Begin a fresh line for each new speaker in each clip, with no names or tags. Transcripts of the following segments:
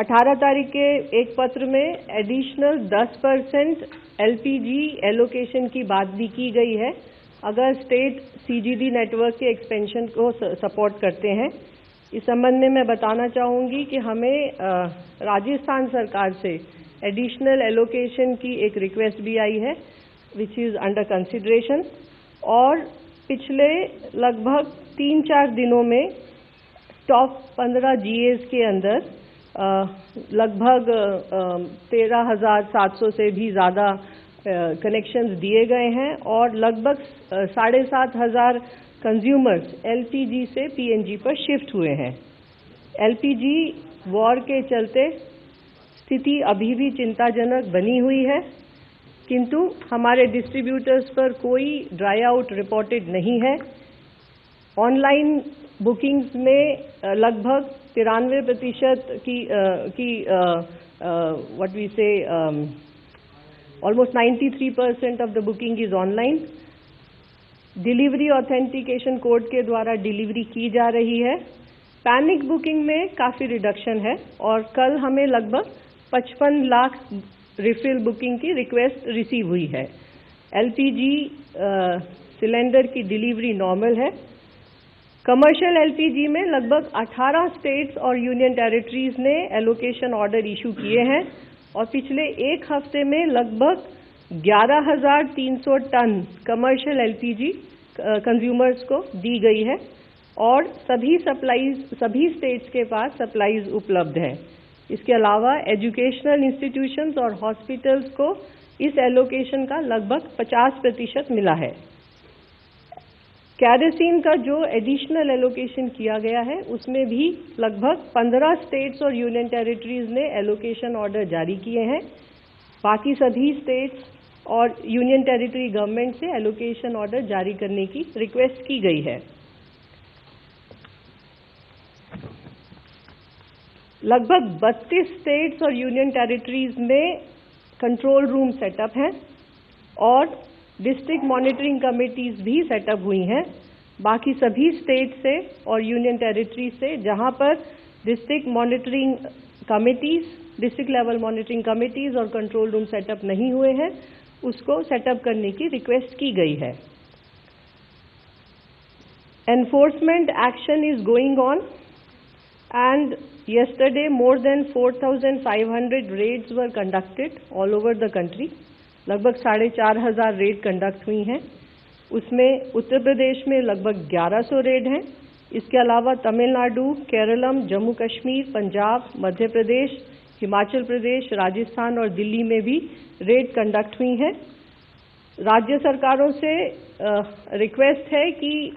18 तारीख के एक पत्र में एडिशनल 10% LPG एलोकेशन की बात भी की गई है अगर स्टेट CGD नेटवर्क के एक्सपेंशन को सपोर्ट करते हैं। इस संबंध में मैं बताना चाहूँगी कि हमें राजस्थान सरकार से एडिशनल एलोकेशन की एक रिक्वेस्ट भी आई है विच इज़ अंडर कंसिडरेशन, और पिछले लगभग 3-4 दिनों में टॉप 15 GAs के अंदर लगभग 13,700 से भी ज़्यादा कनेक्शंस दिए गए हैं और लगभग 7,500 कंज्यूमर्स LPG से PNG पर शिफ्ट हुए हैं। LPG वॉर के चलते स्थिति अभी भी चिंताजनक बनी हुई है, किंतु हमारे डिस्ट्रीब्यूटर्स पर कोई ड्राई आउट रिपोर्टेड नहीं है। ऑनलाइन बुकिंग्स में लगभग 93% की व्हाट वी से almost 93% of the booking is online. Delivery authentication code के द्वारा डिलीवरी की जा रही है। पैनिक बुकिंग में काफ़ी रिडक्शन है और कल हमें लगभग 55 लाख रिफिल बुकिंग की रिक्वेस्ट रिसीव हुई है। LPG सिलेंडर की डिलीवरी नॉर्मल है। कमर्शियल LPG में लगभग 18 स्टेट्स और यूनियन टेरिटरीज ने एलोकेशन ऑर्डर इशू किए हैं और पिछले एक हफ्ते में लगभग 11,300 टन कमर्शियल LPG कंज्यूमर्स को दी गई है और सभी स्टेट्स के पास सप्लाईज उपलब्ध हैं। इसके अलावा एजुकेशनल इंस्टीट्यूशंस और हॉस्पिटल्स को इस एलोकेशन का लगभग 50% मिला है। कैरोसिन का जो एडिशनल एलोकेशन किया गया है उसमें भी लगभग 15 स्टेट्स और यूनियन टेरिटरीज ने एलोकेशन ऑर्डर जारी किए हैं। बाकी सभी स्टेट्स और यूनियन टेरिटरी गवर्नमेंट से एलोकेशन ऑर्डर जारी करने की रिक्वेस्ट की गई है। लगभग 32 स्टेट्स और यूनियन टेरिटरीज में कंट्रोल रूम सेटअप हैं और डिस्ट्रिक्ट मॉनिटरिंग कमेटीज भी सेटअप हुई हैं। बाकी सभी स्टेट से और यूनियन टेरिटरी से जहां पर district monitoring committees, district level monitoring committees और कंट्रोल रूम सेटअप नहीं हुए हैं उसको सेटअप करने की रिक्वेस्ट की गई है। Enforcement action is going on and yesterday more than 4,500 raids were conducted all over the country। लगभग 4,500 रेड कंडक्ट हुई हैं। उसमें उत्तर प्रदेश में लगभग 1100 रेड हैं। इसके अलावा तमिलनाडु, केरलम, जम्मू कश्मीर, पंजाब, मध्य प्रदेश, हिमाचल प्रदेश, राजस्थान और दिल्ली में भी रेड कंडक्ट हुई हैं। राज्य सरकारों से रिक्वेस्ट है कि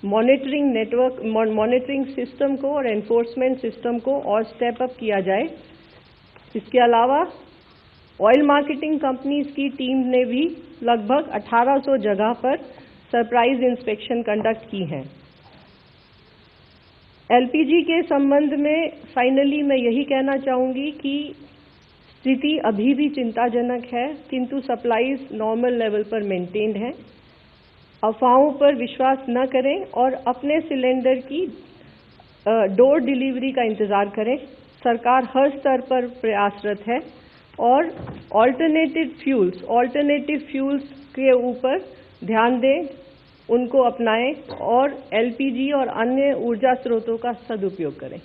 मॉनिटरिंग सिस्टम को और एनफोर्समेंट सिस्टम को और स्टेप अप किया जाए। इसके अलावा ऑयल मार्केटिंग कंपनीज की टीम ने भी लगभग 1800 जगह पर सरप्राइज इंस्पेक्शन कंडक्ट की हैं। LPG के संबंध में फाइनली मैं यही कहना चाहूँगी कि स्थिति अभी भी चिंताजनक है, किंतु सप्लाईज नॉर्मल लेवल पर मेंटेन्ड है। अफवाहों पर विश्वास न करें और अपने सिलेंडर की डोर डिलीवरी का इंतज़ार करें। सरकार हर स्तर पर प्रयासरत है और ऑल्टरनेटिव फ्यूल्स के ऊपर ध्यान दें, उनको अपनाएं और LPG और अन्य ऊर्जा स्रोतों का सदुपयोग करें।